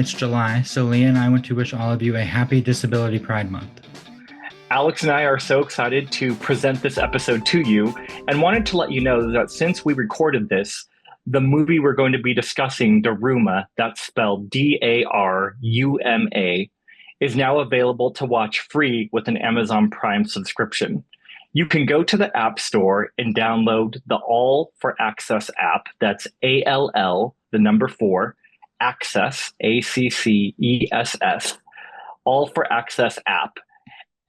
it's July, so Leah and I want to wish all of you a happy Disability Pride Month. Alex and I are so excited to present this episode to you and wanted to let you know that since we recorded this, the movie we're going to be discussing, DARUMA, that's spelled DARUMA, is now available to watch free with an Amazon Prime subscription. You can go to the App Store and download the All for Access app. That's ALL, the number 4, Access, ACCESS, All for Access app.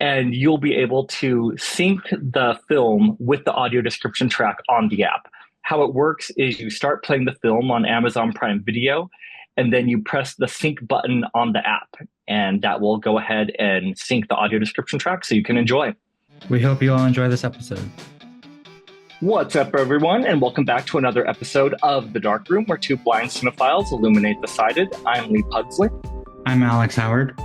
And you'll be able to sync the film with the audio description track on the app. How it works is you start playing the film on Amazon Prime Video, and then you press the sync button on the app, and that will go ahead and sync the audio description track so you can enjoy. We hope you all enjoy this episode. What's up, everyone, and welcome back to another episode of The Dark Room, where two blind cinephiles illuminate the sided. I'm Lee Pugsley. I'm Alex Howard.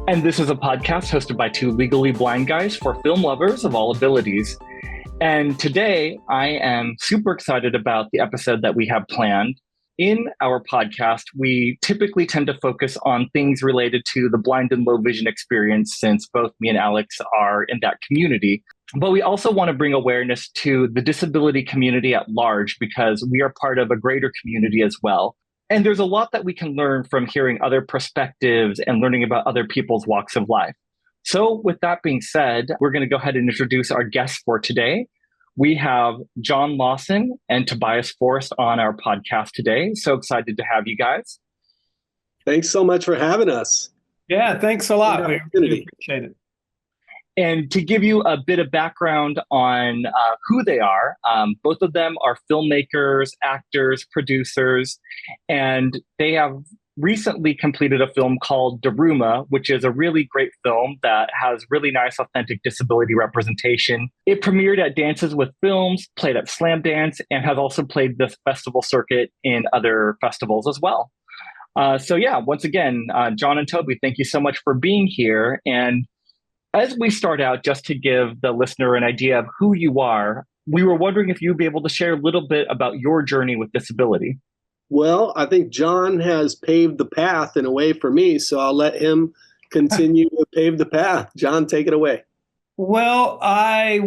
And this is a podcast hosted by two legally blind guys for film lovers of all abilities. And today, I am super excited about the episode that we have planned. In our podcast, we typically tend to focus on things related to the blind and low vision experience, since both me and Alex are in that community. But we also want to bring awareness to the disability community at large, because we are part of a greater community as well. And there's a lot that we can learn from hearing other perspectives and learning about other people's walks of life. So with that being said, we're going to go ahead and introduce our guests for today. We have John Lawson and Tobias Forrest on our podcast today. So excited to have you guys. Thanks so much for having us. Yeah, thanks a lot. We really appreciate it. And to give you a bit of background on who they are, both of them are filmmakers, actors, producers, and they have recently completed a film called DARUMA, which is a really great film that has really nice, authentic disability representation. It premiered at Dances with Films, played at Slam Dance, and has also played the festival circuit in other festivals as well. Once again, John and Toby, thank you so much for being here. And as we start out, just to give the listener an idea of who you are, we were wondering if you'd be able to share a little bit about your journey with disability. Well, I think John has paved the path in a way for me, so I'll let him continue to pave the path. John, take it away. Well, I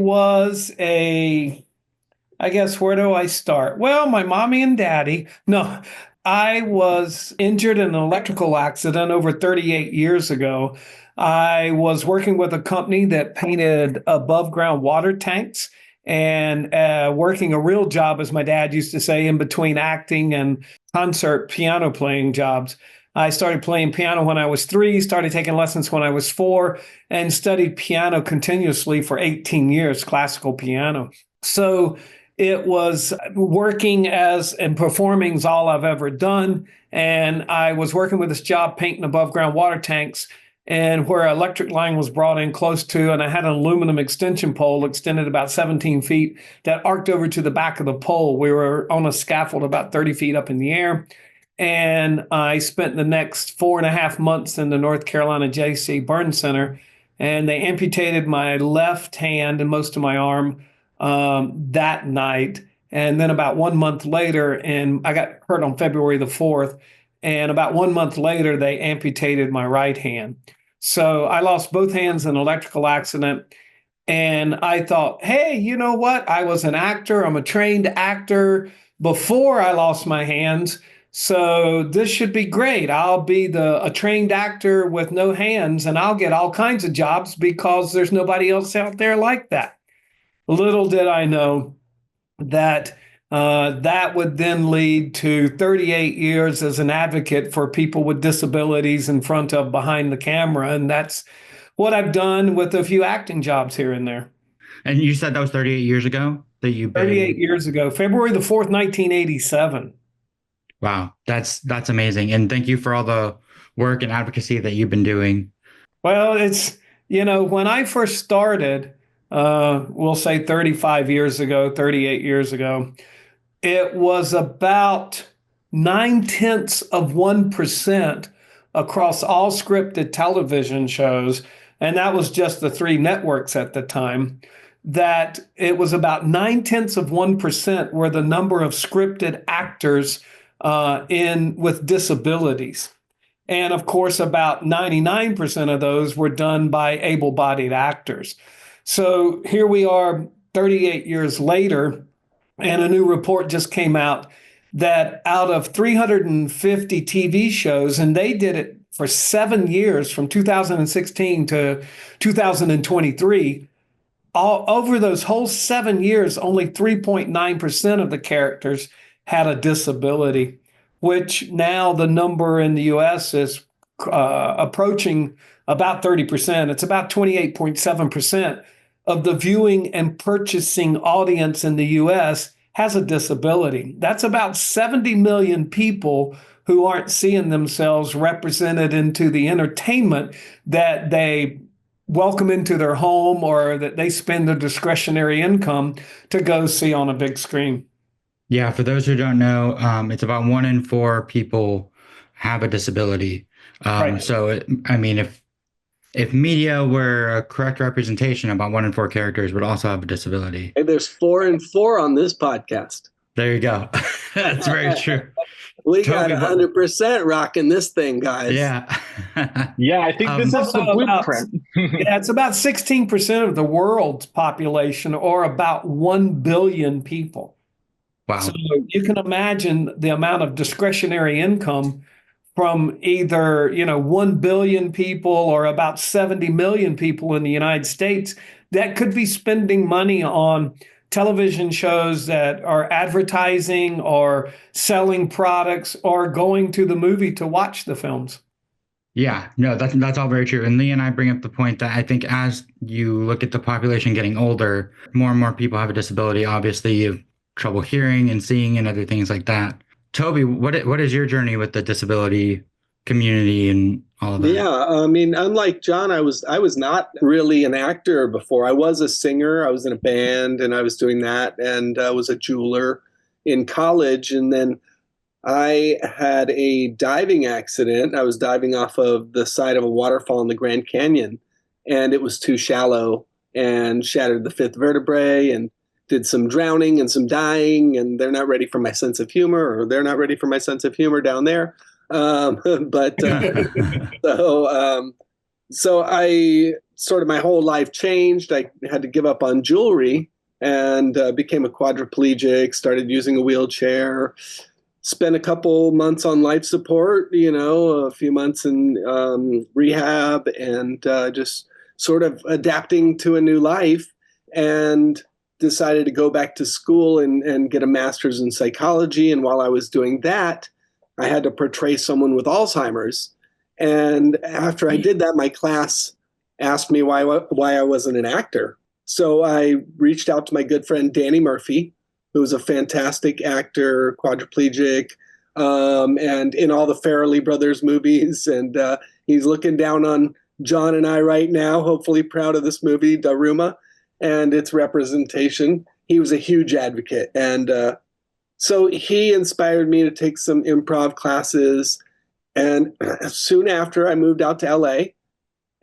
guess, where do I start? Well, my mommy and daddy. No, I was injured in an electrical accident over 38 years ago. I was working with a company that painted above ground water tanks and working a real job, as my dad used to say, in between acting and concert piano playing jobs. I started playing piano when I was 3, started taking lessons when I was 4, and studied piano continuously for 18 years, classical piano. So it was working and performing is all I've ever done. And I was working with this job painting above ground water tanks, and where an electric line was brought in close to, and I had an aluminum extension pole extended about 17 feet that arced over to the back of the pole. We were on a scaffold about 30 feet up in the air. And I spent the next 4.5 months in the North Carolina J.C. Burn Center, and they amputated my left hand and most of my arm that night. And then about 1 month later, and I got hurt on February the 4th, and about 1 month later, they amputated my right hand. So I lost both hands in an electrical accident. And I thought, hey, you know what? I was an actor. I'm a trained actor before I lost my hands. So this should be great. I'll be a trained actor with no hands, and I'll get all kinds of jobs because there's nobody else out there like that. Little did I know that that would then lead to 38 years as an advocate for people with disabilities in front of behind the camera. And that's what I've done with a few acting jobs here and there. And you said that was 38 years ago that you 38 years ago, February the 4th, 1987. Wow, that's amazing. And thank you for all the work and advocacy that you've been doing. Well, when I first started, we'll say 38 years ago, it was about 0.9% across all scripted television shows, and that was just the 3 networks at the time, that it was about 0.9% were the number of scripted actors with disabilities. And of course, about 99% of those were done by able-bodied actors. So here we are 38 years later, and a new report just came out that out of 350 TV shows, and they did it for 7 years from 2016 to 2023, all over those whole 7 years, only 3.9% of the characters had a disability, which now the number in the US is approaching about 30%. It's about 28.7% of the viewing and purchasing audience in the US has a disability. That's about 70 million people who aren't seeing themselves represented into the entertainment that they welcome into their home or that they spend their discretionary income to go see on a big screen. Yeah, for those who don't know, it's about 1 in 4 people have a disability. Right. I mean, if media were a correct representation, about 1 in 4 characters would also have a disability. Hey, there's 4 and 4 on this podcast. There you go. That's very true. We Toby, got 100% rocking this thing, guys. Yeah. Yeah, I think this is the blueprint. Yeah, it's about 16% of the world's population, or about 1 billion people. Wow. So you can imagine the amount of discretionary income from either, 1 billion people or about 70 million people in the United States that could be spending money on television shows that are advertising or selling products or going to the movie to watch the films. Yeah, no, that's all very true. And Lee and I bring up the point that I think as you look at the population getting older, more and more people have a disability. Obviously, you have trouble hearing and seeing and other things like that. Toby, what is your journey with the disability community and all of that? Yeah, I mean, unlike John, I was not really an actor before. I was a singer. I was in a band, and I was doing that, and I was a jeweler in college. And then I had a diving accident. I was diving off of the side of a waterfall in the Grand Canyon, and it was too shallow and shattered the fifth vertebrae and did some drowning and some dying, and they're not ready for my sense of humor, or they're not ready for my sense of humor down there. But so I sort of, my whole life changed. I had to give up on jewelry and became a quadriplegic, started using a wheelchair, spent a couple months on life support, a few months in rehab, and just sort of adapting to a new life, and decided to go back to school and get a master's in psychology. And while I was doing that, I had to portray someone with Alzheimer's. And after I did that, my class asked me why I wasn't an actor. So I reached out to my good friend, Danny Murphy, who was a fantastic actor, quadriplegic, and in all the Farrelly Brothers movies. And he's looking down on John and I right now, hopefully proud of this movie, Daruma, and its representation. He was a huge advocate. And so he inspired me to take some improv classes. And soon after, I moved out to LA,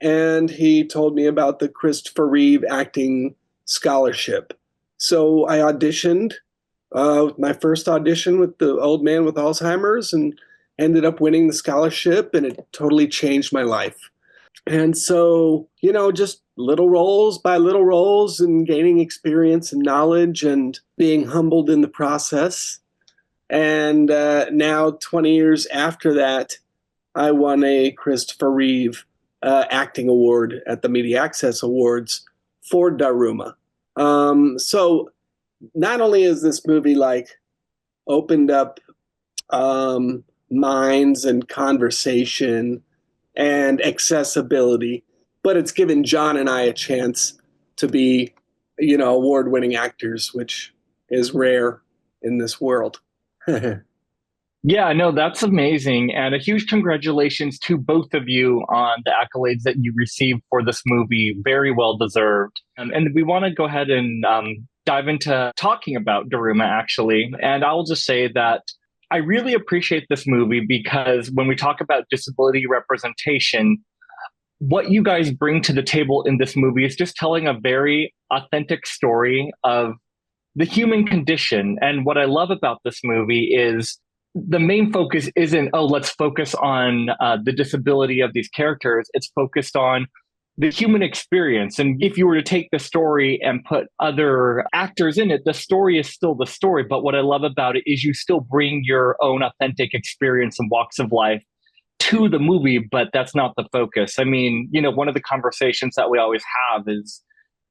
and he told me about the Christopher Reeve acting scholarship. So I auditioned, my first audition with the old man with Alzheimer's, and ended up winning the scholarship, and it totally changed my life. And so, just little roles by little roles, and gaining experience and knowledge, and being humbled in the process. And now, 20 years after that, I won a Christopher Reeve acting award at the Media Access Awards for Daruma. So not only is this movie opened up minds and conversation and accessibility, but it's given John and I a chance to be, award-winning actors, which is rare in this world. Yeah, no, that's amazing. And a huge congratulations to both of you on the accolades that you received for this movie. Very well deserved. And we want to go ahead and dive into talking about Daruma, actually. And I'll just say that I really appreciate this movie because when we talk about disability representation, what you guys bring to the table in this movie is just telling a very authentic story of the human condition. And what I love about this movie is the main focus isn't, oh, let's focus on the disability of these characters. It's focused on the human experience. And if you were to take the story and put other actors in it, the story is still the story. But what I love about it is you still bring your own authentic experience and walks of life to the movie, but that's not the focus. I mean, one of the conversations that we always have is,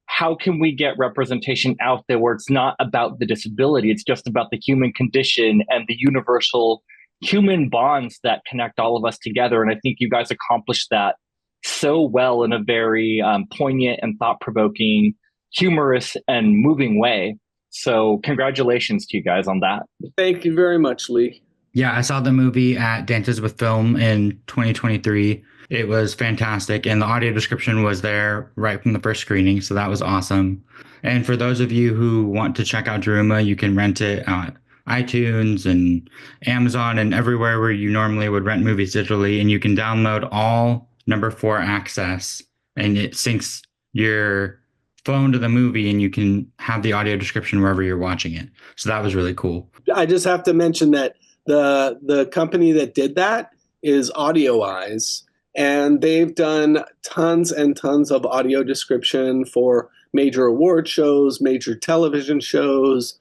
how can we get representation out there where it's not about the disability, it's just about the human condition and the universal human bonds that connect all of us together? And I think you guys accomplished that so well in a very poignant and thought-provoking, humorous and moving way. So congratulations to you guys on that. Thank you very much, Lee. Yeah, I saw the movie at Dances with Film in 2023. It was fantastic, and the audio description was there right from the first screening, so that was awesome. And for those of you who want to check out DARUMA, you can rent it on iTunes and Amazon and everywhere where you normally would rent movies digitally, and you can download all number 4 access, and it syncs your phone to the movie, and you can have the audio description wherever you're watching it. So that was really cool. I just have to mention that the company that did that is Audio Eyes, and they've done tons and tons of audio description for major award shows, major television shows,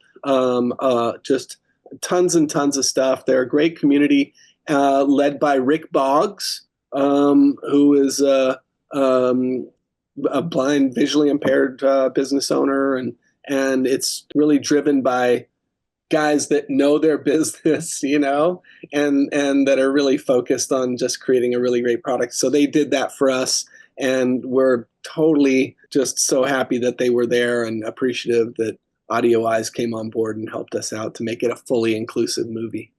just tons and tons of stuff. They're a great community led by Rick Boggs, who is a blind, visually impaired business owner, and it's really driven by guys that know their business, and that are really focused on just creating a really great product. So they did that for us, and we're totally just so happy that they were there and appreciative that Audio Eyes came on board and helped us out to make it a fully inclusive movie.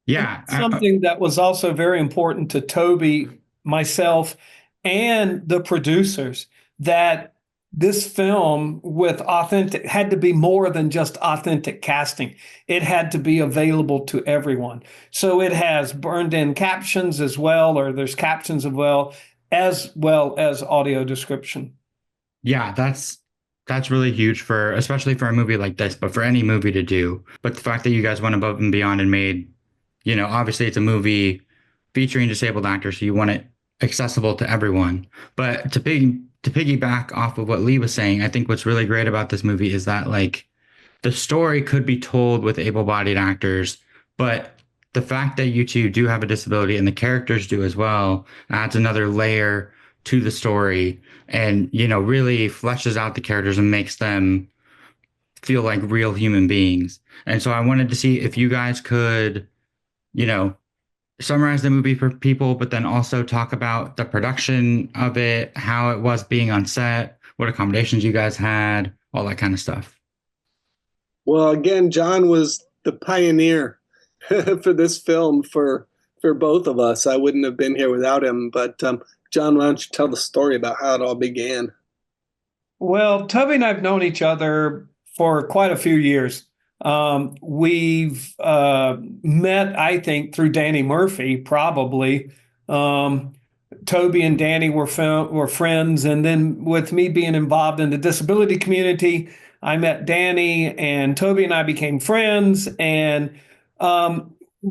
Yeah. Something that was also very important to Toby, myself, and the producers, that this film with authentic had to be more than just authentic casting. It had to be available to everyone. So it has burned in captions as well, or there's captions as well as audio description. Yeah, that's really huge especially for a movie like this, but for any movie to do. But the fact that you guys went above and beyond and made, obviously it's a movie featuring disabled actors, so you want it accessible to everyone. But to piggyback off of what Lee was saying, I think what's really great about this movie is that the story could be told with able-bodied actors, but the fact that you two do have a disability and the characters do as well adds another layer to the story and, really fleshes out the characters and makes them feel like real human beings. And so I wanted to see if you guys could, summarize the movie for people, but then also talk about the production of it, how it was being on set, what accommodations you guys had, all that kind of stuff. Well, again, John was the pioneer for this film for both of us. I wouldn't have been here without him. But John, why don't you tell the story about how it all began? Well, Toby and I have known each other for quite a few years. We've met, I think, through Danny Murphy, probably. Toby and Danny were friends. And then with me being involved in the disability community, I met Danny, and Toby and I became friends. And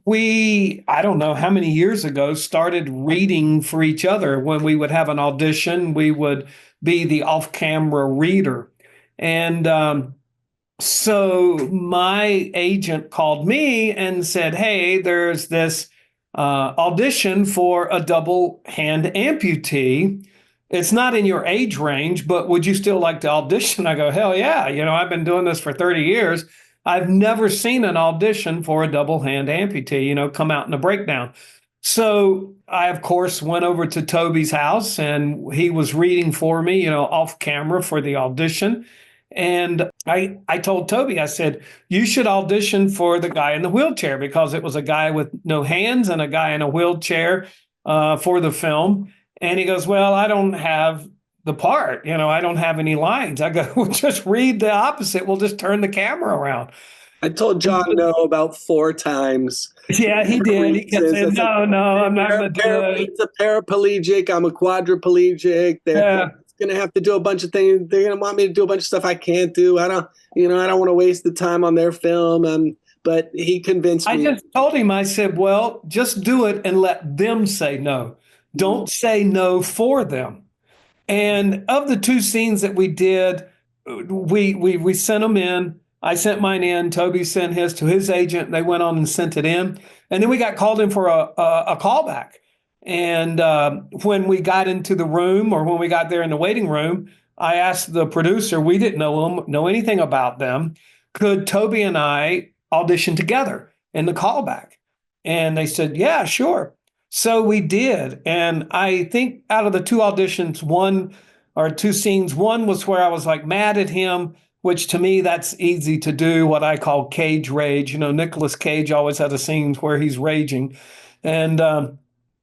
we, I don't know how many years ago, started reading for each other. When we would have an audition, we would be the off-camera reader. And so my agent called me and said, hey, there's this audition for a double hand amputee. It's not in your age range, but would you still like to audition? I go, hell yeah. I've been doing this for 30 years. I've never seen an audition for a double hand amputee, come out in a breakdown. So I, of course, went over to Toby's house, and he was reading for me, off camera for the audition. And I told Toby, I said, you should audition for the guy in the wheelchair, because it was a guy with no hands and a guy in a wheelchair for the film. And he goes, well, I don't have the part, I don't have any lines. I go, well, just read the opposite. We'll just turn the camera around. I told John no about 4 times. Yeah, he did. He kept saying, no, I'm not going to do it. It's a paraplegic. I'm a quadriplegic. They're going to have to do a bunch of things. They're going to want me to do a bunch of stuff I can't do. I don't want to waste the time on their film. but he convinced I me. just told him, I said, well, just do it and let them say no. Don't say no for them. And of the two scenes that we did, we sent them in. I sent mine in. Toby sent his to his agent. They went on and sent it in. And then we got called in for a callback. And when we got into the room, or when we got there in the waiting room, I asked the producer, we didn't know anything about them. Could Toby and I audition together in the callback? And they said, yeah, sure. So we did. And I think out of the two auditions, one or two scenes, one was where I was like mad at him, which to me, that's easy to do, what I call cage rage. You know, Nicolas Cage always has a scene where he's raging. And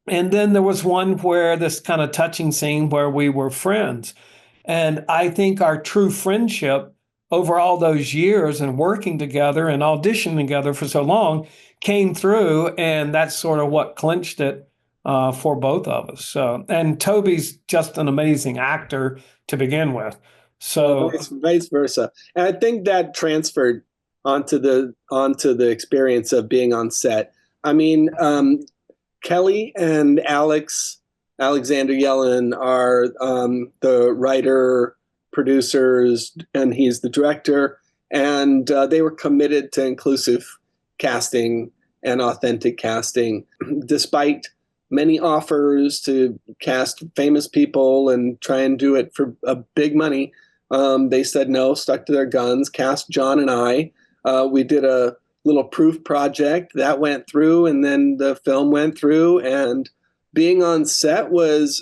then there was one where this kind of touching scene where we were friends. And I think our true friendship over all those years and working together and auditioning together for so long came through. And that's sort of what clinched it for both of us. So, and Toby's just an amazing actor to begin with. So vice versa. And I think that transferred onto the experience of being on set. I mean, Kelly and Alexander Yellen are the writer, producers, and he's the director. And they were committed to inclusive casting and authentic casting, despite many offers to cast famous people and try and do it for a big money. They said no, stuck to their guns, cast John and I. We did a little proof project that went through, and then the film went through, and being on set was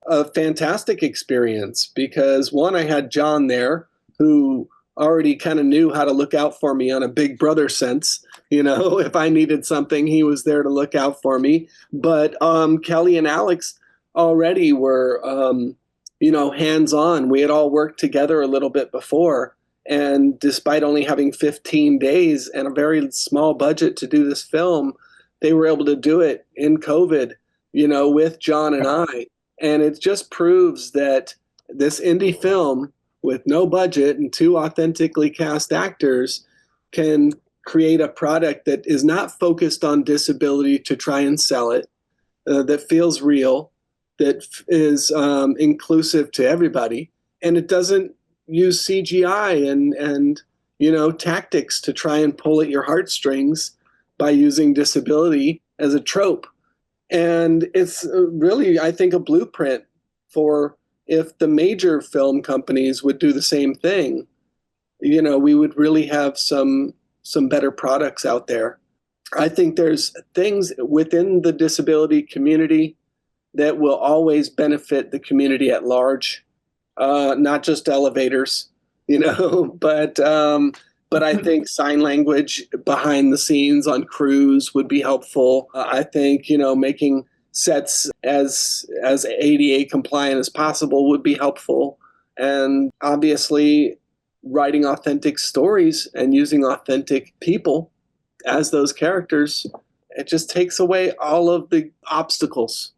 a fantastic experience because, one, I had John there who already kind of knew how to look out for me on a big brother sense. You know, if I needed something, he was there to look out for me. But Kelly and Alex already were, hands-on. We had all worked together a little bit before. And despite only having 15 days and a very small budget to do this film, they were able to do it in COVID, with John and I. And it just proves that this indie film with no budget and two authentically cast actors can create a product that is not focused on disability to try and sell it, that feels real, that is inclusive to everybody. And it doesn't use CGI and tactics to try and pull at your heartstrings by using disability as a trope. And it's really, I think, a blueprint for if the major film companies would do the same thing, we would really have some better products out there. I think there's things within the disability community that will always benefit the community at large. Not just elevators, but I think sign language behind the scenes on crews would be helpful. I think, making sets as ADA compliant as possible would be helpful. And obviously writing authentic stories and using authentic people as those characters, it just takes away all of the obstacles,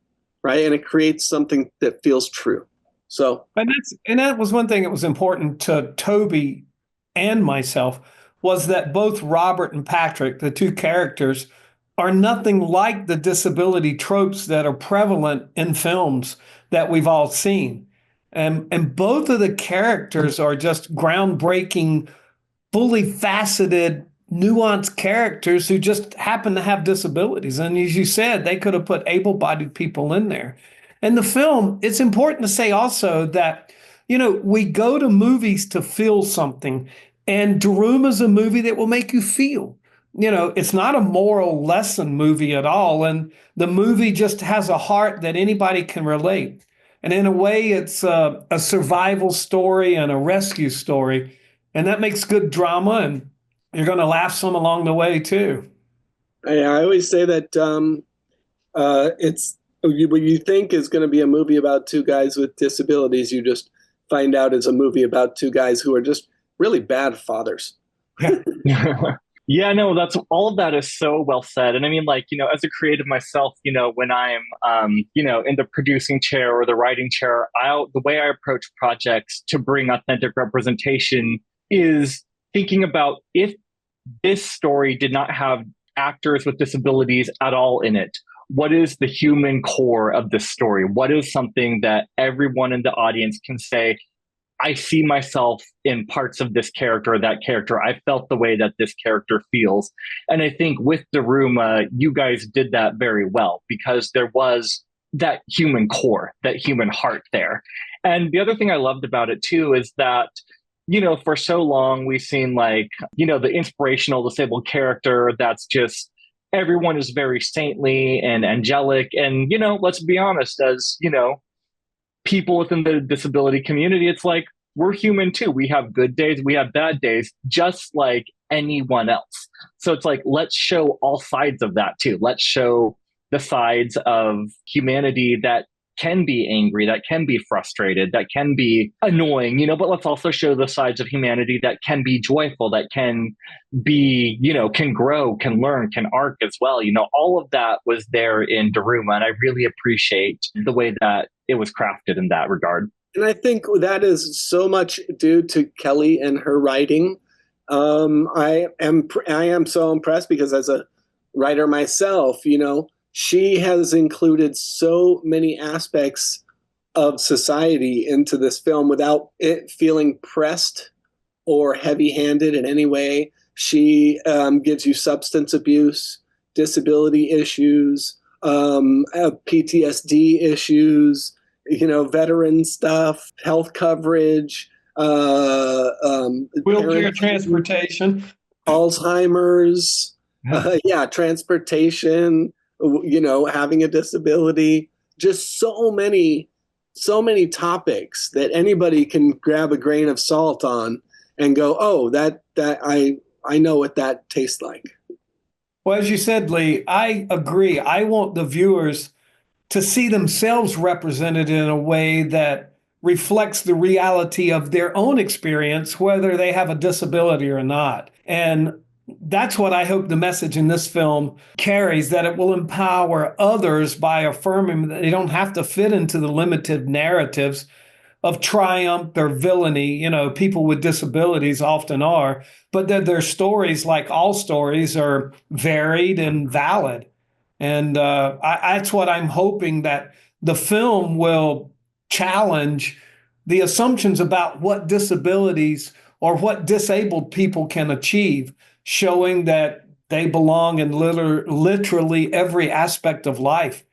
right? And it creates something that feels true. So, and that was one thing that was important to Toby and myself, was that both Robert and Patrick, the two characters, are nothing like the disability tropes that are prevalent in films that we've all seen. And both of the characters are just groundbreaking, fully faceted, nuanced characters who just happen to have disabilities. And as you said, they could have put able-bodied people in there. And the film, it's important to say also that, we go to movies to feel something. And DARUMA is a movie that will make you feel. It's not a moral lesson movie at all. And the movie just has a heart that anybody can relate. And in a way, it's a survival story and a rescue story. And that makes good drama. And you're going to laugh some along the way, too. I always say that it's what you think is going to be a movie about two guys with disabilities, you just find out it's a movie about two guys who are just really bad fathers. Yeah, no, that's all of that is so well said. And I mean, as a creative myself, when I'm, in the producing chair or the writing chair, the way I approach projects to bring authentic representation is thinking about if this story did not have actors with disabilities at all in it. What is the human core of this story? What is something that everyone in the audience can say, I see myself in parts of this character or that character. I felt the way that this character feels. And I think with Daruma, you guys did that very well because there was that human core, that human heart there. And the other thing I loved about it too is that, you know, for so long we've seen like, you know, the inspirational disabled character that's just everyone is very saintly and angelic. And, you know, let's be honest, as, you know, people within the disability community, it's like we're human too. We have good days, we have bad days, just like anyone else. So it's like, let's show all sides of that too. Let's show the sides of humanity that can be angry, that can be frustrated, that can be annoying, you know, but let's also show the sides of humanity that can be joyful, that can be, you know, can grow, can learn, can arc as well. You know, all of that was there in Daruma. And I really appreciate the way that it was crafted in that regard. And I think that is so much due to Kelly and her writing. I am so impressed because as a writer myself, you know, she has included so many aspects of society into this film without it feeling pressed or heavy-handed in any way. She gives you substance abuse, disability issues, PTSD issues, you know, veteran stuff, health coverage, wheelchair transportation, Alzheimer's, transportation, you know, having a disability, just so many topics that anybody can grab a grain of salt on and go, oh, that I know what that tastes like. Well, as you said, Lee, I agree. I want the viewers to see themselves represented in a way that reflects the reality of their own experience, whether they have a disability or not. And that's what I hope the message in this film carries, that it will empower others by affirming that they don't have to fit into the limited narratives of triumph or villainy. You know, people with disabilities often are, but that their stories, like all stories, are varied and valid. And that's what I'm hoping, that the film will challenge the assumptions about what disabilities or what disabled people can achieve, showing that they belong in literally every aspect of life,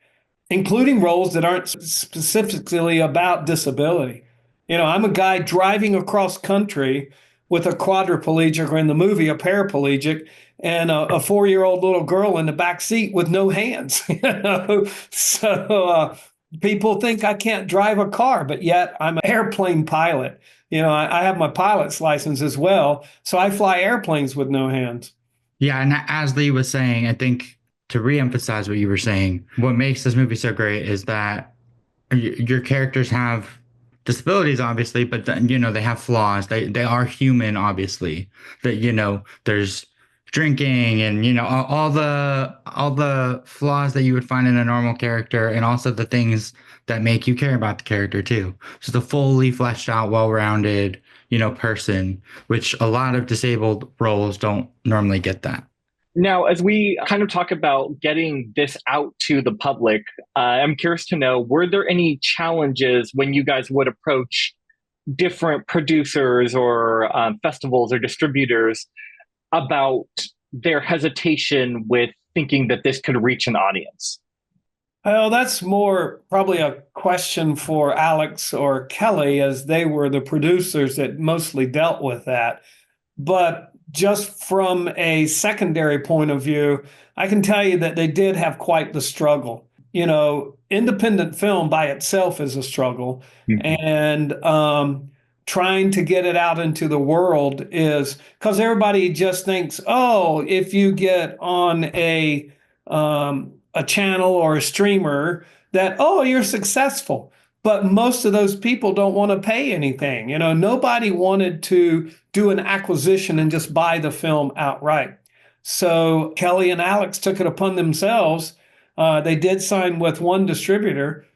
including roles that aren't specifically about disability. You know, I'm a guy driving across country with a quadriplegic, or in the movie, a paraplegic, and a 4-year-old little girl in the back seat with no hands. You know? So people think I can't drive a car, but yet I'm an airplane pilot. You know, I have my pilot's license as well, so I fly airplanes with no hands. Yeah, and as Lee was saying, I think to reemphasize what you were saying, what makes this movie so great is that your characters have disabilities, obviously, but you know, they have flaws. They are human, obviously. That, you know, there's drinking and, you know, all the flaws that you would find in a normal character, and also the things that make you care about the character too. Just a fully fleshed out, well-rounded, you know, person, which a lot of disabled roles don't normally get that. Now, as we kind of talk about getting this out to the public, I'm curious to know, were there any challenges when you guys would approach different producers or festivals or distributors about their hesitation with thinking that this could reach an audience? Well, that's more probably a question for Alex or Kelly, as they were the producers that mostly dealt with that. But just from a secondary point of view, I can tell you that they did have quite the struggle. You know, independent film by itself is a struggle. Mm-hmm. And trying to get it out into the world is, because everybody just thinks, oh, if you get on a channel or a streamer, that, oh, you're successful. But most of those people don't want to pay anything. You know, nobody wanted to do an acquisition and just buy the film outright. So Kelly and Alex took it upon themselves. They did sign with one distributor,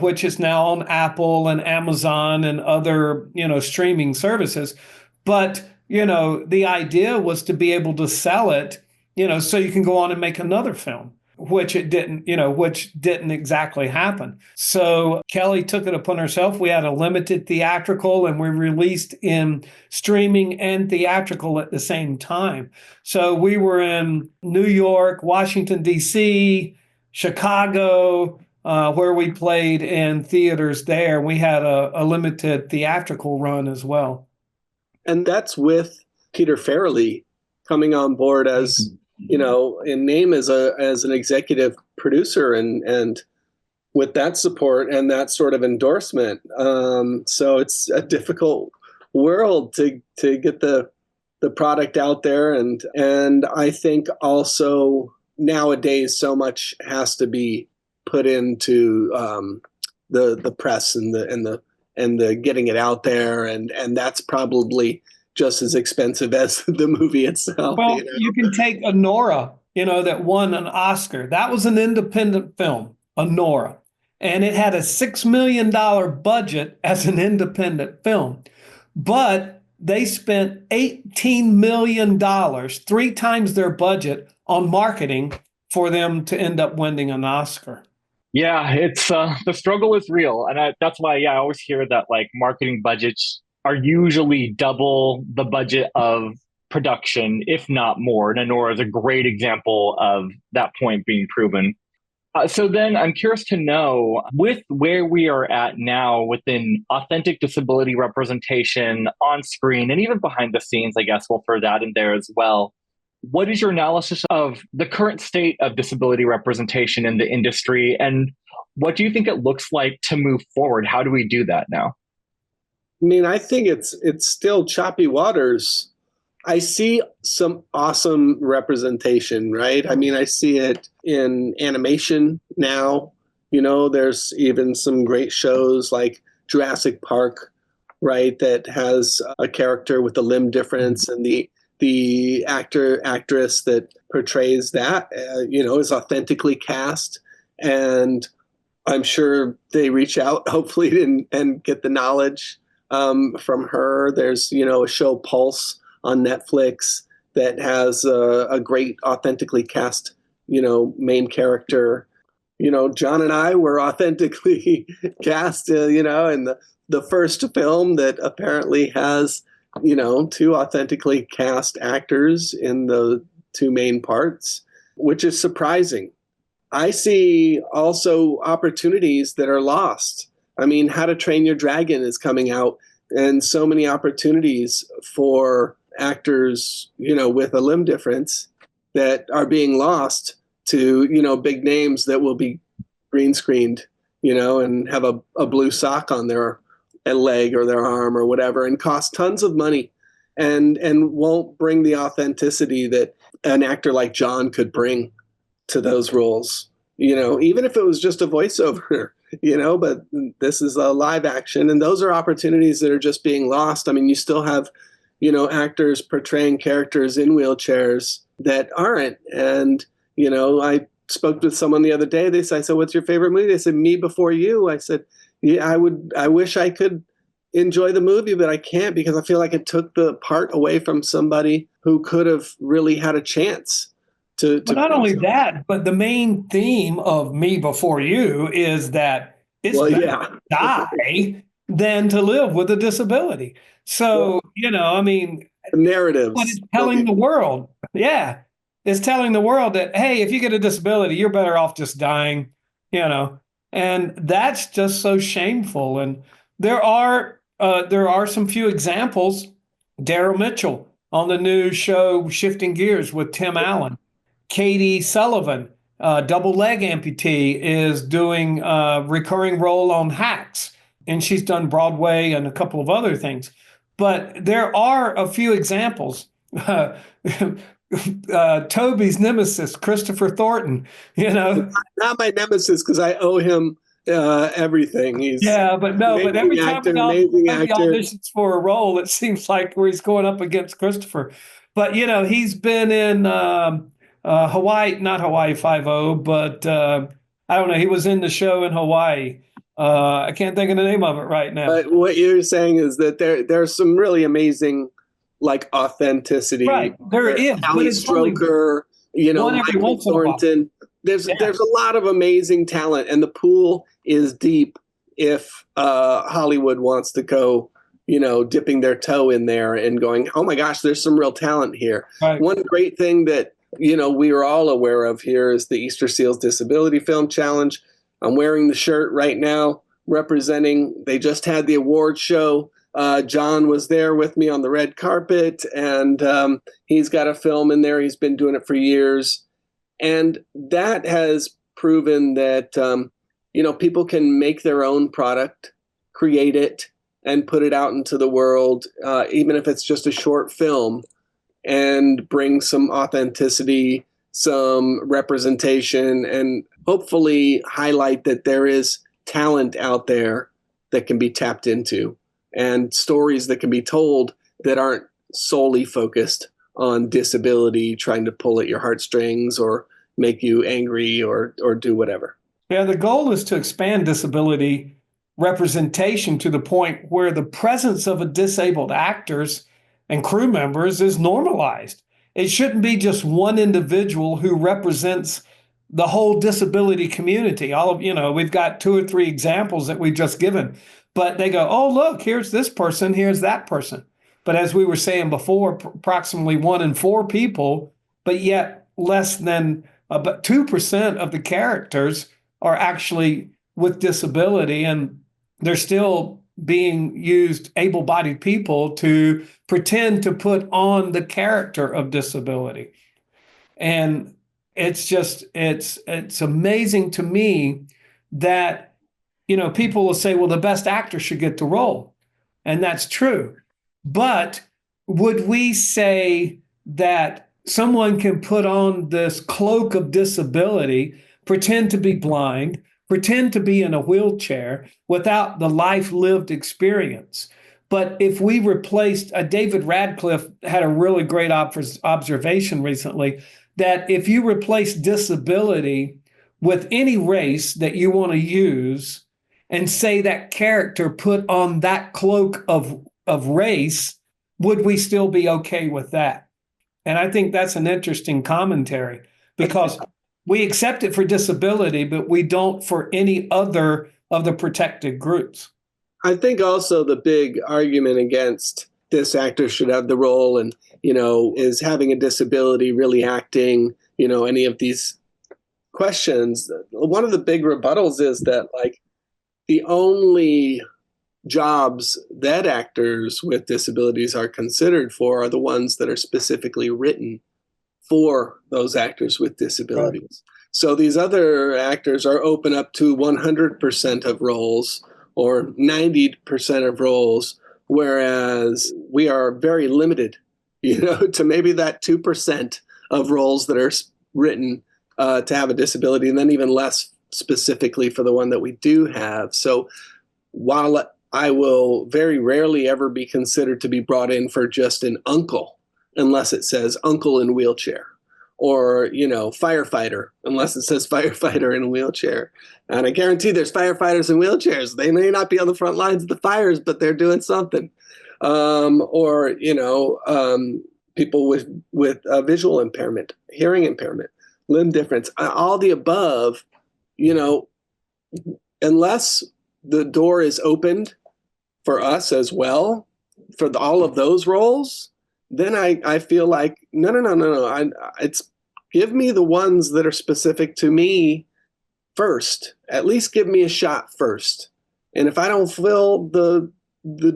which is now on Apple and Amazon and other, you know, streaming services. But the idea was to be able to sell it, so you can go on and make another film, which didn't exactly happen. So Kelly took it upon herself. We had a limited theatrical, and we released in streaming and theatrical at the same time. So we were in New York, Washington, D.C., Chicago, where we played in theaters there. We had a limited theatrical run as well. And that's with Peter Farrelly coming on board as, in name as an executive producer, and with that support and that sort of endorsement. So it's a difficult world to get the product out there. And I think also nowadays so much has to be put into the press and the getting it out there, and that's probably just as expensive as the movie itself. Well, you can take Anora, that won an Oscar. That was an independent film, Anora, and it had a $6 million budget as an independent film, but they spent $18 million, 3 times their budget, on marketing for them to end up winning an Oscar. Yeah, it's the struggle is real, and that's why I always hear that like marketing budgets are usually double the budget of production, if not more. And Anora is a great example of that point being proven. So then I'm curious to know, with where we are at now within authentic disability representation on screen and even behind the scenes, I guess we'll throw that in there as well. What is your analysis of the current state of disability representation in the industry? And what do you think it looks like to move forward? How do we do that now? I mean, I think it's still choppy waters. I see some awesome representation, right? I mean, I see it in animation now. There's even some great shows like Jurassic Park, right, that has a character with a limb difference, and the actress that portrays that, is authentically cast. And I'm sure they reach out, hopefully, and get the knowledge from her. There's, a show Pulse on Netflix that has a great authentically cast, main character. John and I were authentically cast, in the first film that apparently has, 2 authentically cast actors in the 2 main parts, which is surprising. I see also opportunities that are lost. I mean, How to Train Your Dragon is coming out, and so many opportunities for actors, with a limb difference that are being lost to, big names that will be green screened, and have a blue sock on their leg or their arm or whatever, and cost tons of money, and won't bring the authenticity that an actor like John could bring to those roles, even if it was just a voiceover, but this is a live action, and those are opportunities that are just being lost. I mean, you still have, actors portraying characters in wheelchairs that aren't. And, I spoke with someone the other day. I said, what's your favorite movie? They said, Me Before You. I said, yeah, I wish I could enjoy the movie, but I can't, because I feel like it took the part away from somebody who could have really had a chance to But not only that, but the main theme of Me Before You is that it's better to die than to live with a disability. So, I mean, narratives. But it's telling the world. Yeah. It's telling the world that, hey, if you get a disability, you're better off just dying, and that's just so shameful. And there are some few examples. Daryl Mitchell on the new show Shifting Gears with Tim Allen. Katie Sullivan, double leg amputee, is doing a recurring role on Hacks, and she's done Broadway and a couple of other things. But there are a few examples. Toby's nemesis, Christopher Thornton, Not my nemesis, because I owe him everything. He's but every time actor, he actor. auditions for a role, it seems like where he's going up against Christopher. But he's been in Hawaii, not Hawaii 5-0, but I don't know. He was in the show in Hawaii. I can't think of the name of it right now. But what you're saying is that there's some really amazing like authenticity. Right. There is, Ali but it's only Stroker, one every Michael once in a while. Thornton. There's a lot of amazing talent, and the pool is deep if Hollywood wants to go, dipping their toe in there and going, oh my gosh, there's some real talent here. Right. One great thing that, we are all aware of here is the Easter Seals Disability Film Challenge. I'm wearing the shirt right now representing, they just had the award show. John was there with me on the red carpet, and he's got a film in there. He's been doing it for years. And that has proven that, people can make their own product, create it, and put it out into the world, even if it's just a short film, and bring some authenticity, some representation, and hopefully highlight that there is talent out there that can be tapped into, and stories that can be told that aren't solely focused on disability, trying to pull at your heartstrings or make you angry or do whatever. Yeah, the goal is to expand disability representation to the point where the presence of a disabled actors and crew members is normalized. It shouldn't be just one individual who represents the whole disability community. We've got 2 or 3 examples that we've just given, but they go, oh, look, here's this person, here's that person. But as we were saying before, approximately 1 in 4 people, but yet less than about 2% of the characters are actually with disability, and they're still being used, able-bodied people, to pretend to put on the character of disability. And it's amazing to me that, people will say, well, the best actor should get the role. And that's true. But would we say that someone can put on this cloak of disability, pretend to be blind, pretend to be in a wheelchair without the life lived experience? But if we replaced, David Radcliffe had a really great observation recently, that if you replace disability with any race that you want to use and say that character put on that cloak of race, would we still be okay with that? And I think that's an interesting commentary, because we accept it for disability, but we don't for any other of the protected groups. I think also the big argument against this actor should have the role and, is having a disability really acting, any of these questions. One of the big rebuttals is that, like, the only jobs that actors with disabilities are considered for are the ones that are specifically written for those actors with disabilities. Right. So these other actors are open up to 100% of roles or 90% of roles, whereas we are very limited, to maybe that 2% of roles that are written to have a disability, and then even less specifically for the one that we do have. So while I will very rarely ever be considered to be brought in for just an uncle, unless it says uncle in wheelchair, or, firefighter, unless it says firefighter in a wheelchair. And I guarantee there's firefighters in wheelchairs. They may not be on the front lines of the fires, but they're doing something. Or people with visual impairment, hearing impairment, limb difference, all the above, unless the door is opened for us as well, for all of those roles, then I feel like, no. It's give me the ones that are specific to me first. At least give me a shot first. And if I don't fill the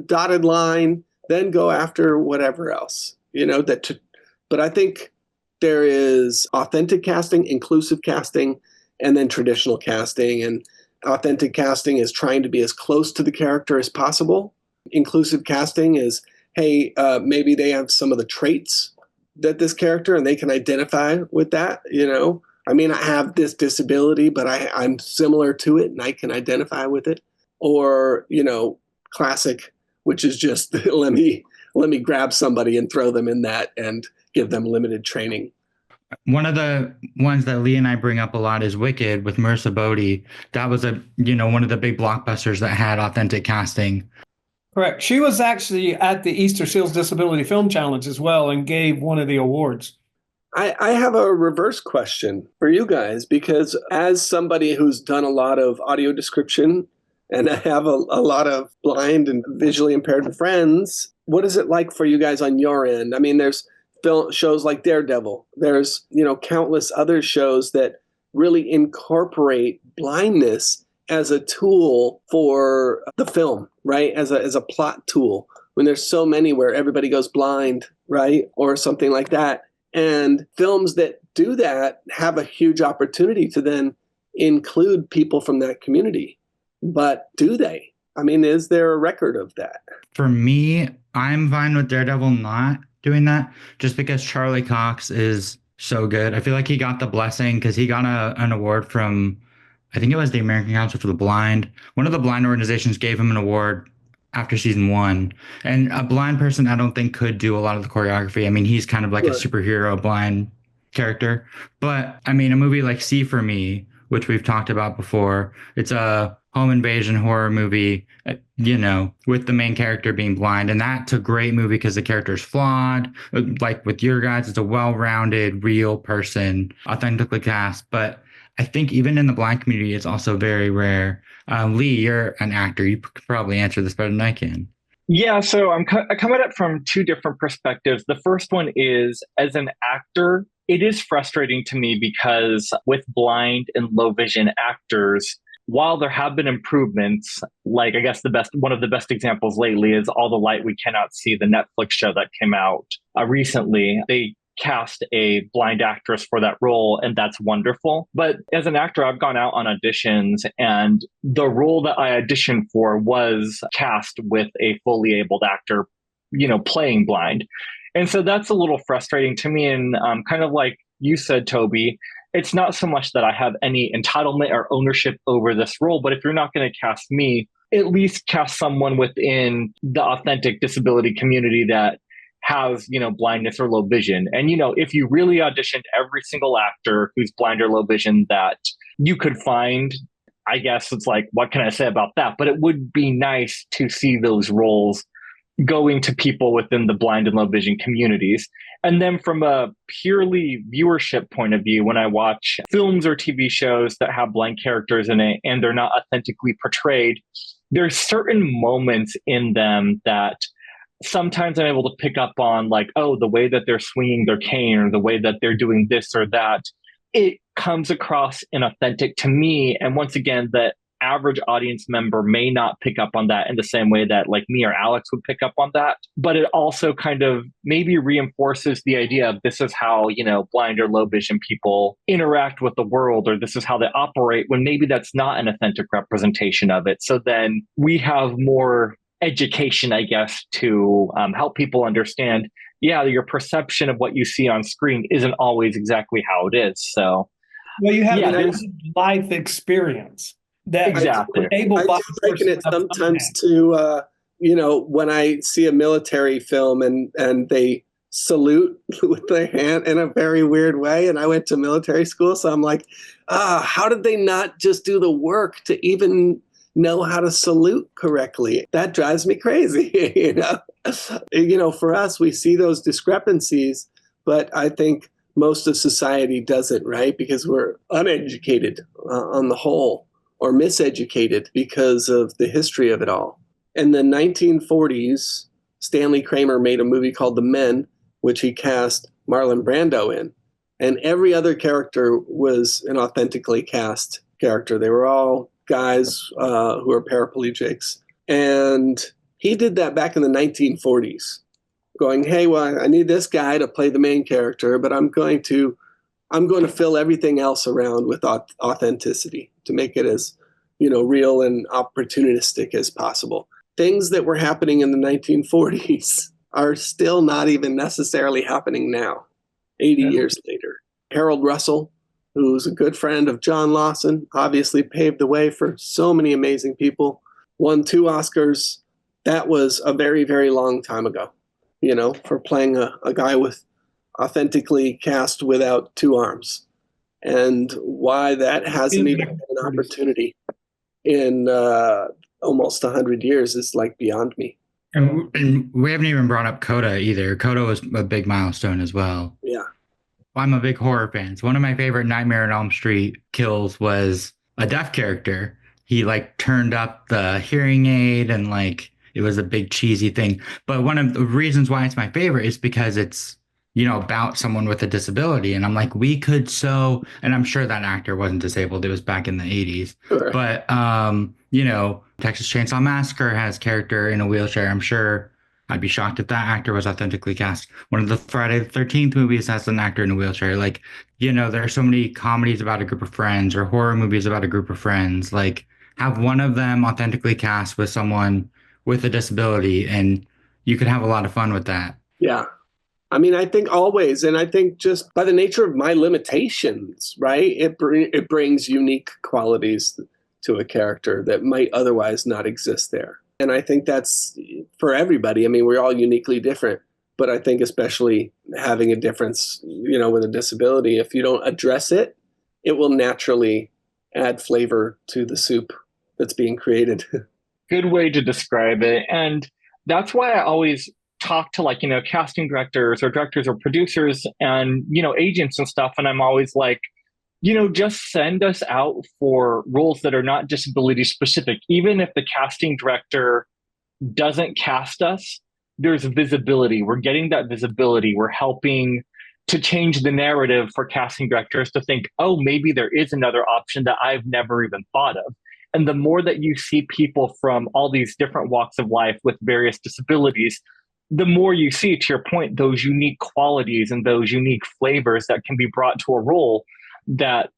dotted line, then go after whatever else, but I think there is authentic casting, inclusive casting, and then traditional casting. And authentic casting is trying to be as close to the character as possible. Inclusive casting is, hey, maybe they have some of the traits that this character, and they can identify with that. I may not have this disability, but I'm similar to it and I can identify with it. Or, classic, which is just let me grab somebody and throw them in that and give them limited training. One of the ones that Lee and I bring up a lot is Wicked with Marissa Bodie. That was one of the big blockbusters that had authentic casting. Correct. She was actually at the Easter Seals Disability Film Challenge as well and gave one of the awards. I have a reverse question for you guys, because as somebody who's done a lot of audio description and I have a lot of blind and visually impaired friends, what is it like for you guys on your end? I mean, there's shows like Daredevil. There's, countless other shows that really incorporate blindness as a tool for the film, right? As a plot tool. When there's so many where everybody goes blind, right? Or something like that. And films that do that have a huge opportunity to then include people from that community. But do they? I mean, is there a record of that? For me, I'm fine with Daredevil not doing that, just because Charlie Cox is so good. I feel like he got the blessing because he got an award from, I think it was the American Council for the Blind. One of the blind organizations gave him an award after season 1. And a blind person, I don't think, could do a lot of the choreography. I mean, he's kind of like a superhero blind character. But I mean, a movie like See for Me, which we've talked about before, it's a home invasion horror movie, with the main character being blind. And that's a great movie because the character is flawed. Like with your guys, it's a well-rounded, real person, authentically cast. But I think even in the blind community, it's also very rare. Lee, you're an actor. You could probably answer this better than I can. Yeah, so I come at it from two different perspectives. The first one is, as an actor, it is frustrating to me because with blind and low vision actors, while there have been improvements, like I guess one of the best examples lately is All the Light We Cannot See, the Netflix show that came out recently. They cast a blind actress for that role, and that's wonderful. But as an actor, I've gone out on auditions, and the role that I auditioned for was cast with a fully abled actor, playing blind. And so that's a little frustrating to me. And kind of like you said, Toby, it's not so much that I have any entitlement or ownership over this role, but if you're not going to cast me, at least cast someone within the authentic disability community that has, blindness or low vision. And, if you really auditioned every single actor who's blind or low vision that you could find, I guess it's like, what can I say about that? But it would be nice to see those roles going to people within the blind and low vision communities. And then from a purely viewership point of view, when I watch films or TV shows that have blind characters in it and they're not authentically portrayed, there's certain moments in them that sometimes I'm able to pick up on, like, oh, the way that they're swinging their cane or the way that they're doing this or that, it comes across inauthentic to me. And once again, the average audience member may not pick up on that in the same way that like me or Alex would pick up on that. But it also kind of maybe reinforces the idea of this is how, blind or low vision people interact with the world, or this is how they operate, when maybe that's not an authentic representation of it. So then we have more education, I guess, to help people understand, your perception of what you see on screen isn't always exactly how it is. So, well, you have a life experience that exactly. I do liken it sometimes to, when I see a military film and they salute with their hand in a very weird way. And I went to military school, so I'm like, how did they not just do the work to even know how to salute correctly? That drives me crazy. For us, we see those discrepancies, but I think most of society doesn't, right? Because we're uneducated on the whole, or miseducated because of the history of it all. In the 1940s, Stanley Kramer made a movie called The Men, which he cast Marlon Brando in. And every other character was an authentically cast character. They were all guys who are paraplegics. And he did that back in the 1940s, going, hey, well, I need this guy to play the main character, but I'm going to fill everything else around with authenticity to make it as, real and opportunistic as possible. Things that were happening in the 1940s are still not even necessarily happening now, 80 years later. Harold Russell, who's a good friend of John Lawson, obviously paved the way for so many amazing people, won 2 Oscars. That was a very, very long time ago, for playing a guy with authentically cast without 2 arms. And why that hasn't even been an opportunity in almost 100 years is like beyond me. And we haven't even brought up Coda either. Coda was a big milestone as well. Yeah. I'm a big horror fan. So one of my favorite Nightmare on Elm Street kills was a deaf character. He like turned up the hearing aid and like it was a big cheesy thing. But one of the reasons why it's my favorite is because it's, about someone with a disability. And I'm like, we could and I'm sure that actor wasn't disabled. It was back in the 80s. Sure. But Texas Chainsaw Massacre has character in a wheelchair. I'm sure I'd be shocked if that actor was authentically cast. One of the Friday the 13th movies has an actor in a wheelchair. Like, there are so many comedies about a group of friends or horror movies about a group of friends. Like, have one of them authentically cast with someone with a disability, and you could have a lot of fun with that. Yeah. I mean, I think always, and I think just by the nature of my limitations, right, it brings unique qualities to a character that might otherwise not exist there. And I think that's for everybody. I mean, we're all uniquely different, but I think especially having a difference, with a disability, if you don't address it, it will naturally add flavor to the soup that's being created. Good way to describe it. And that's why I always talk to casting directors or producers and, agents and stuff. And I'm always like, just send us out for roles that are not disability specific. Even if the casting director doesn't cast us, there's visibility. We're getting that visibility. We're helping to change the narrative for casting directors to think, oh, maybe there is another option that I've never even thought of. And the more that you see people from all these different walks of life with various disabilities, the more you see, to your point, those unique qualities and those unique flavors that can be brought to a role that,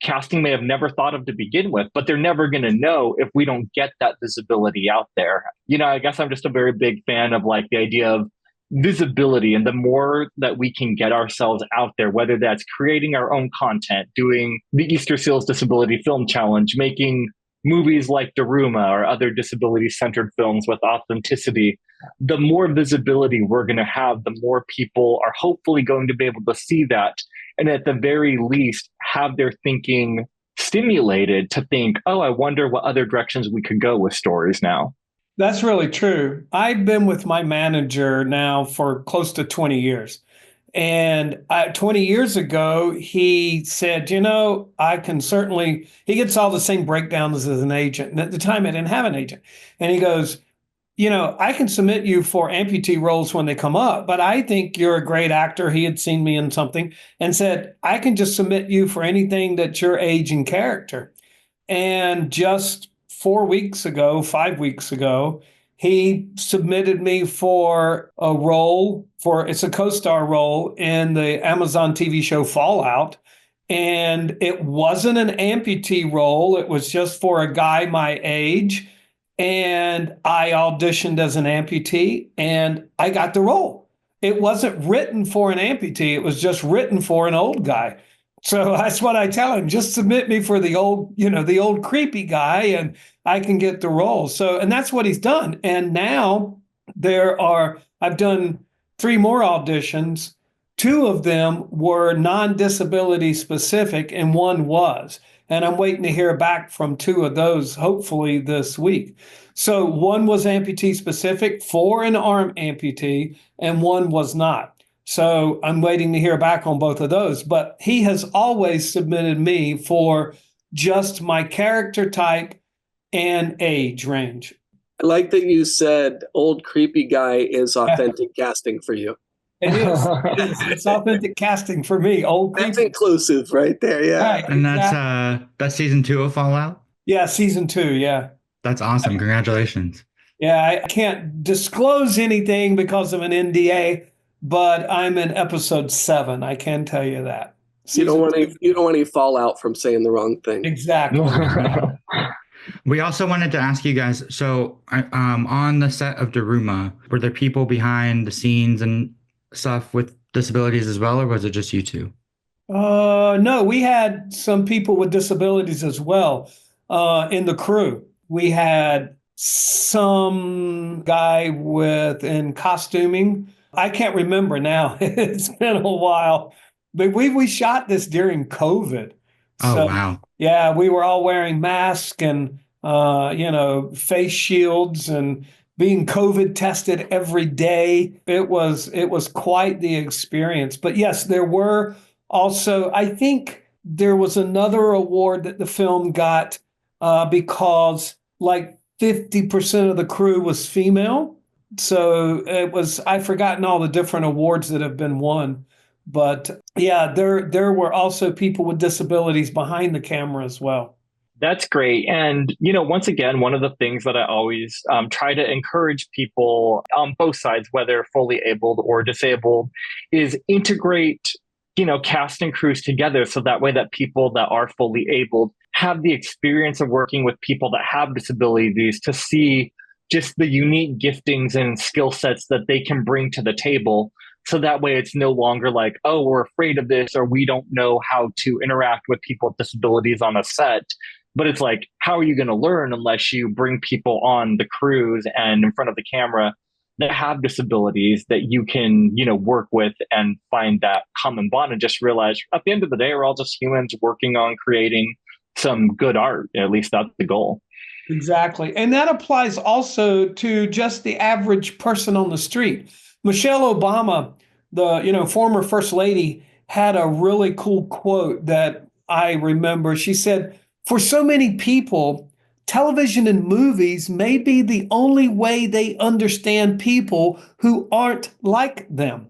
casting may have never thought of to begin with, but they're never going to know if we don't get that visibility out there. I guess I'm just a very big fan of like the idea of visibility, and the more that we can get ourselves out there, whether that's creating our own content, doing the Easter Seals Disability Film Challenge, making movies like Daruma or other disability-centered films with authenticity, the more visibility we're going to have, the more people are hopefully going to be able to see that, and at the very least have their thinking stimulated to think, oh, I wonder what other directions we could go with stories now. That's really true. I've been with my manager now for close to 20 years. And 20 years ago, he said, I can certainly, he gets all the same breakdowns as an agent. And at the time, I didn't have an agent. And he goes, I can submit you for amputee roles when they come up, but I think you're a great actor. He had seen me in something and said, I can just submit you for anything that's your age and character. And just 5 weeks ago, he submitted me for a role it's a co-star role in the Amazon TV show Fallout. And it wasn't an amputee role. It was just for a guy my age. And I auditioned as an amputee and I got the role. It wasn't written for an amputee. It was just written for an old guy. So that's what I tell him. Just submit me for the old creepy guy and I can get the role. So, and that's what he's done. And now I've done 3 more auditions. 2 of them were non-disability specific and 1 was. And I'm waiting to hear back from 2 of those, hopefully this week. So 1 was amputee specific for an arm amputee, and 1 was not. So I'm waiting to hear back on both of those. But he has always submitted me for just my character type and age range. I like that you said old creepy guy is authentic casting for you. It is. It's authentic casting for me. That's inclusive right there. Yeah. Right, and that's season 2 of Fallout? Yeah, season 2. Yeah. That's awesome. Congratulations. Yeah, I can't disclose anything because of an NDA, but I'm in episode 7. I can tell you that. You don't want any fallout from saying the wrong thing. Exactly. We also wanted to ask you guys, so on the set of Daruma, were there people behind the scenes and stuff with disabilities as well, or was it just you 2? No, we had some people with disabilities as well in the crew. We had some guy in costuming. I can't remember now. It's been a while. But we shot this during COVID. Oh, wow. Yeah, we were all wearing masks and, face shields. And being COVID tested every day. It was quite the experience. But yes, there were also, I think there was another award that the film got because like 50% of the crew was female. So it was, I've forgotten all the different awards that have been won. But yeah, there were also people with disabilities behind the camera as well. That's great. And, once again, one of the things that I always try to encourage people on both sides, whether fully abled or disabled, is integrate, cast and crews together so that way that people that are fully abled have the experience of working with people that have disabilities to see just the unique giftings and skill sets that they can bring to the table. So that way it's no longer like, oh, we're afraid of this, or we don't know how to interact with people with disabilities on a set. But it's like, how are you going to learn unless you bring people on the crews and in front of the camera that have disabilities that you can, work with and find that common bond and just realize at the end of the day, we're all just humans working on creating some good art. At least that's the goal. Exactly. And that applies also to just the average person on the street. Michelle Obama, the former first lady, had a really cool quote that I remember. She said, "For so many people, television and movies may be the only way they understand people who aren't like them."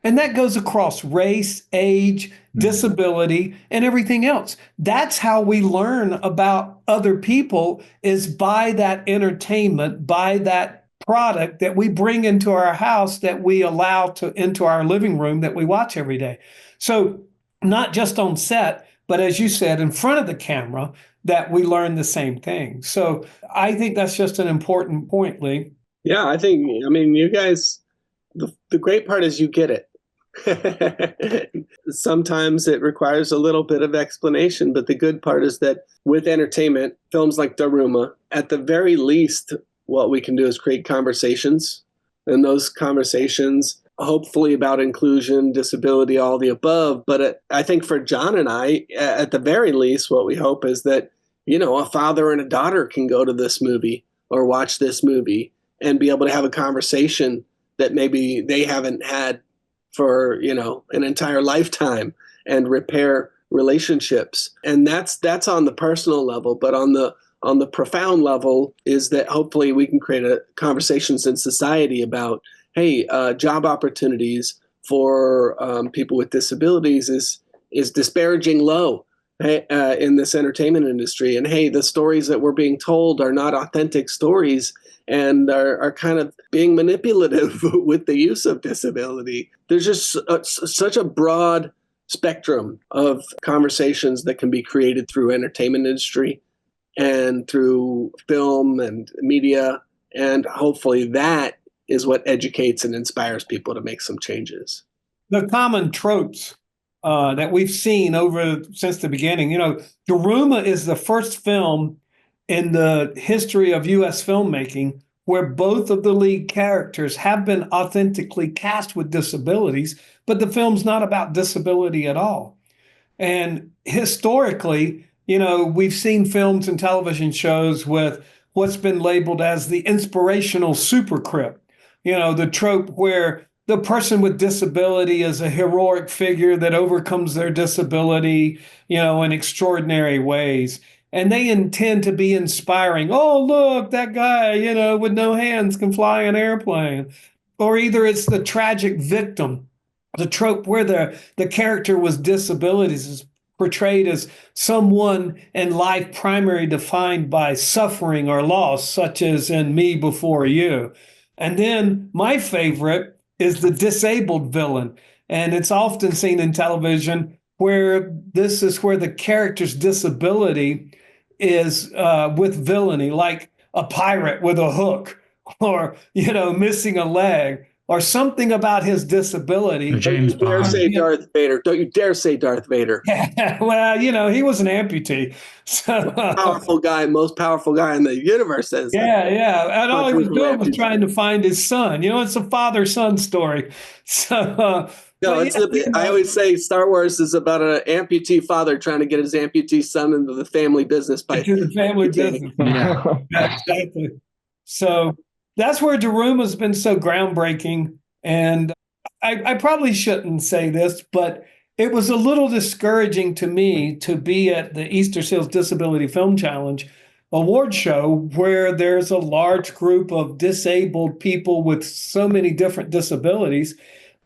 And that goes across race, age, disability, and everything else. That's how we learn about other people, is by that entertainment, by that product that we bring into our house, that we allow into our living room, that we watch every day. So not just on set, but as you said, in front of the camera, that we learn the same thing. So I think that's just an important point, Lee. Yeah, you guys, the great part is you get it. Sometimes it requires a little bit of explanation, but the good part is that with entertainment, films like DARUMA, at the very least, what we can do is create conversations. And those conversations, hopefully about inclusion, disability, all the above. But I think for John and I, at the very least, what we hope is that, a father and a daughter can go to this movie or watch this movie and be able to have a conversation that maybe they haven't had for, an entire lifetime, and repair relationships. And that's on the personal level, but on the profound level is that hopefully we can create conversations in society about, hey, job opportunities for people with disabilities is disparaging low in this entertainment industry. And hey, the stories that we're being told are not authentic stories and are kind of being manipulative with the use of disability. There's just such a broad spectrum of conversations that can be created through entertainment industry and through film and media. And hopefully that is what educates and inspires people to make some changes. The common tropes that we've seen since the beginning, DARUMA is the first film in the history of U.S. filmmaking where both of the lead characters have been authentically cast with disabilities, but the film's not about disability at all. And historically, we've seen films and television shows with what's been labeled as the inspirational supercrip, the trope where the person with disability is a heroic figure that overcomes their disability, in extraordinary ways. And they intend to be inspiring. Oh, look, that guy, with no hands can fly an airplane. Or either it's the tragic victim, the trope where the character with disabilities is portrayed as someone in life primarily defined by suffering or loss, such as in Me Before You. And then my favorite is the disabled villain. And it's often seen in television where this is where the character's disability is with villainy, like a pirate with a hook, or missing a leg, or something about his disability. James Don't you dare Bond. say Darth Vader. Don't you dare say Darth Vader. Yeah, well, he was an amputee. So most powerful guy in the universe says that. Yeah. And all he was doing was trying to find his son. It's a father-son story. So No, I always say Star Wars is about an amputee father trying to get his amputee son into the family business into the family business. Yeah. Exactly. So that's where DARUMA's been so groundbreaking. And I probably shouldn't say this, but it was a little discouraging to me to be at the Easter Seals Disability Film Challenge award show where there's a large group of disabled people with so many different disabilities.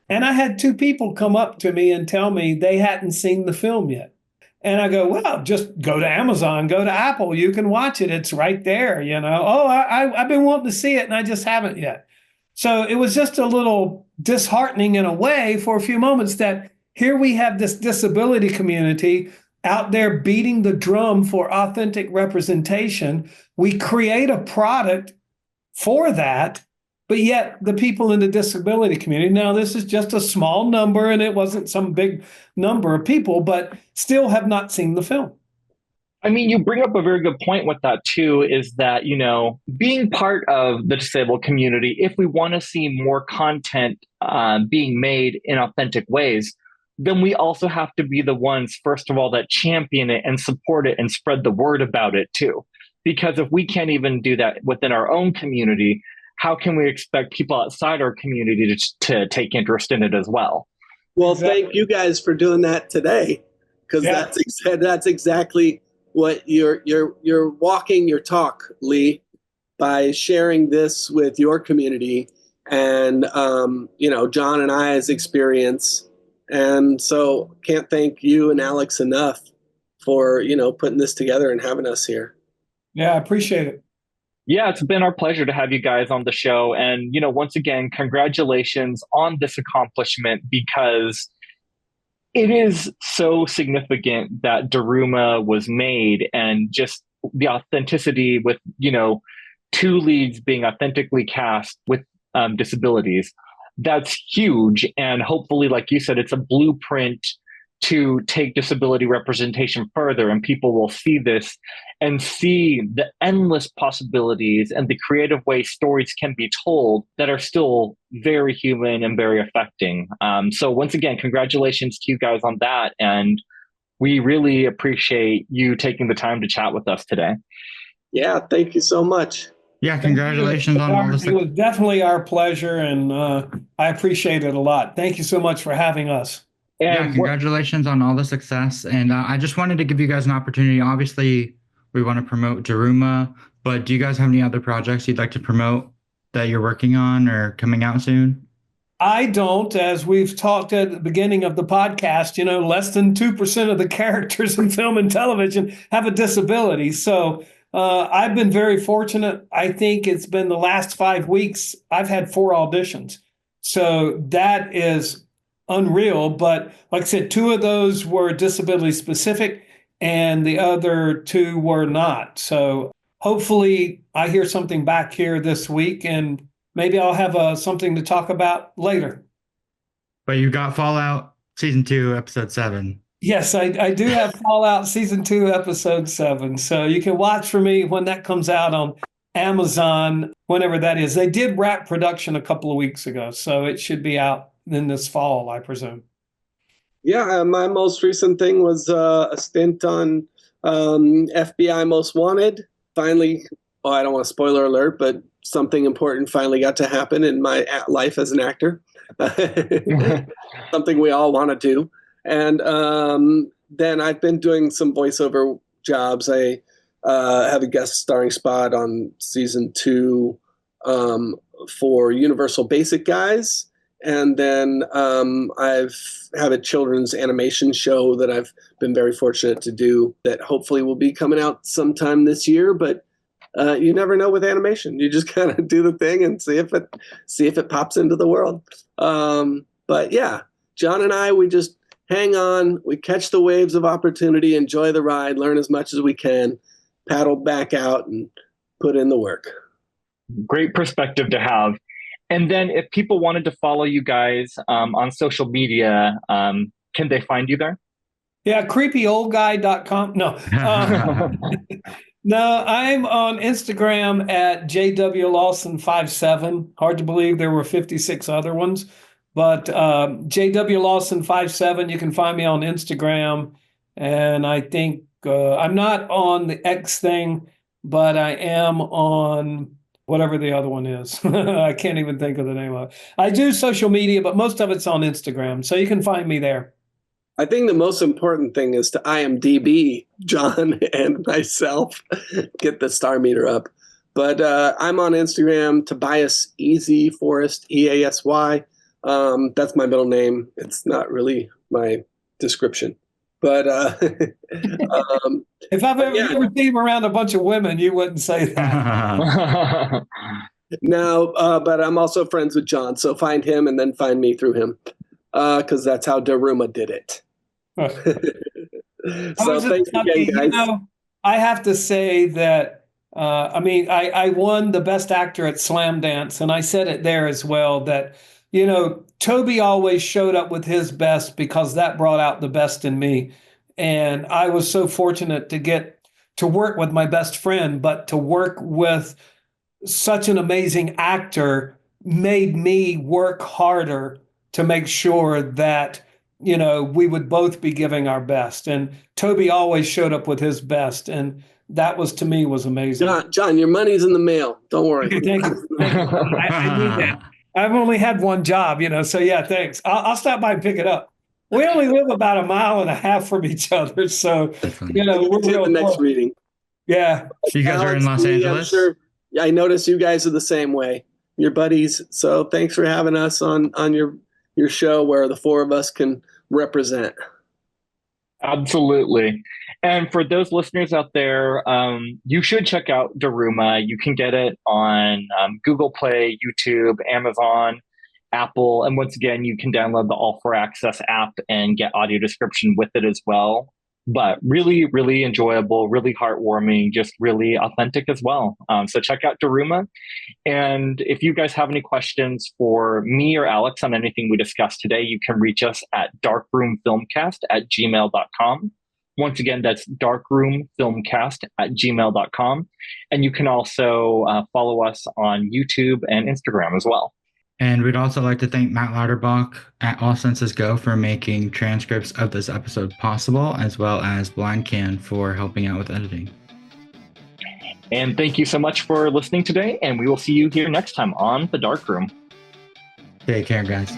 And I had two people come up to me and tell me they hadn't seen the film yet. And I go, well, just go to Amazon, go to Apple. You can watch it. It's right there. Oh, I've been wanting to see it and I just haven't yet. So it was just a little disheartening in a way for a few moments that here we have this disability community out there beating the drum for authentic representation. We create a product for that, but yet the people in the disability community, now this is just a small number and it wasn't some big number of people, but still have not seen the film. I mean, you bring up a very good point with that too, is that, being part of the disabled community, if we want to see more content being made in authentic ways, then we also have to be the ones, first of all, that champion it and support it and spread the word about it too. Because if we can't even do that within our own community, how can we expect people outside our community to take interest in it as well? Well, thank you guys for doing that today, because that's exactly what you're walking your talk, Lee, by sharing this with your community and John and I's experience. And so can't thank you and Alex enough for putting this together and having us here. Yeah, I appreciate it. Yeah, it's been our pleasure to have you guys on the show. And, once again, congratulations on this accomplishment, because it is so significant that DARUMA was made, and just the authenticity with, two leads being authentically cast with disabilities. That's huge. And hopefully, like you said, it's a blueprint to take disability representation further, and people will see this and see the endless possibilities and the creative ways stories can be told that are still very human and very affecting. So once again, congratulations to you guys on that. And we really appreciate you taking the time to chat with us today. Yeah, thank you so much. Yeah, congratulations on all this. It was definitely our pleasure, and I appreciate it a lot. Thank you so much for having us. Yeah, congratulations on all the success. And I just wanted to give you guys an opportunity. Obviously, we want to promote DARUMA, but do you guys have any other projects you'd like to promote that you're working on or coming out soon? I don't. As we've talked at the beginning of the podcast, less than 2% of the characters in film and television have a disability. So I've been very fortunate. I think it's been the last 5 weeks, I've had 4 auditions. So that is unreal. But like I said, 2 of those were disability specific and the other 2 were not. So hopefully I hear something back here this week, and maybe I'll have something to talk about later. But you got Fallout Season 2, Episode 7. Yes, I do have Fallout Season 2, Episode 7. So you can watch for me when that comes out on Amazon, whenever that is. They did wrap production a couple of weeks ago, so it should be out in this fall, I presume. Yeah, my most recent thing was a stint on FBI Most Wanted. Finally, I don't want to spoiler alert, but something important finally got to happen in my life as an actor. Something we all want to do. And then I've been doing some voiceover jobs. I have a guest starring spot on Season 2 for Universal Basic Guys. And then I've have a children's animation show that I've been very fortunate to do that hopefully will be coming out sometime this year. But you never know with animation. You just kind of do the thing and see if it pops into the world. But yeah, John and I, we just hang on. We catch the waves of opportunity, enjoy the ride, learn as much as we can, paddle back out, and put in the work. Great perspective to have. And then if people wanted to follow you guys on social media, can they find you there? Yeah, creepyoldguy.com. No. No, I'm on Instagram at JWLawson57. Hard to believe there were 56 other ones. But JWLawson57, you can find me on Instagram. And I think I'm not on the X thing, but I am on whatever the other one is. I can't even think of the name of it. I do social media, but most of it's on Instagram. So you can find me there. I think the most important thing is to IMDb John and myself, get the star meter up. But I'm on Instagram, Tobias Easy Forrest, EASY. That's my middle name. It's not really my description. But if I've ever seen him around a bunch of women, you wouldn't say that. No, but I'm also friends with John. So find him and then find me through him, because that's how DARUMA did it. So thanks again, guys. I have to say that, I won the best actor at Slam Dance, and I said it there as well that, Toby always showed up with his best because that brought out the best in me. And I was so fortunate to get to work with my best friend, but to work with such an amazing actor made me work harder to make sure that, we would both be giving our best. And Toby always showed up with his best. And that was, to me, was amazing. John, your money's in the mail. Don't worry. Thank you. I need that. I've only had one job, so yeah, thanks. I'll stop by and pick it up. We only live about 1.5 miles from each other, so we're real the next reading. Yeah. So you guys are in Los Angeles? I'm sure, I notice you guys are the same way. You're buddies. So thanks for having us on your show where the four of us can represent. Absolutely. And for those listeners out there, you should check out DARUMA. You can get it on Google Play, YouTube, Amazon, Apple. And once again, you can download the All for Access app and get audio description with it as well. But really, really enjoyable, really heartwarming, just really authentic as well. So check out DARUMA. And if you guys have any questions for me or Alex on anything we discussed today, you can reach us at darkroomfilmcast@gmail.com. Once again, that's darkroomfilmcast@gmail.com. And you can also follow us on YouTube and Instagram as well. And we'd also like to thank Matt Lauterbach at All Senses Go for making transcripts of this episode possible, as well as Blind Can for helping out with editing. And thank you so much for listening today, and we will see you here next time on The Dark Room. Take care, guys.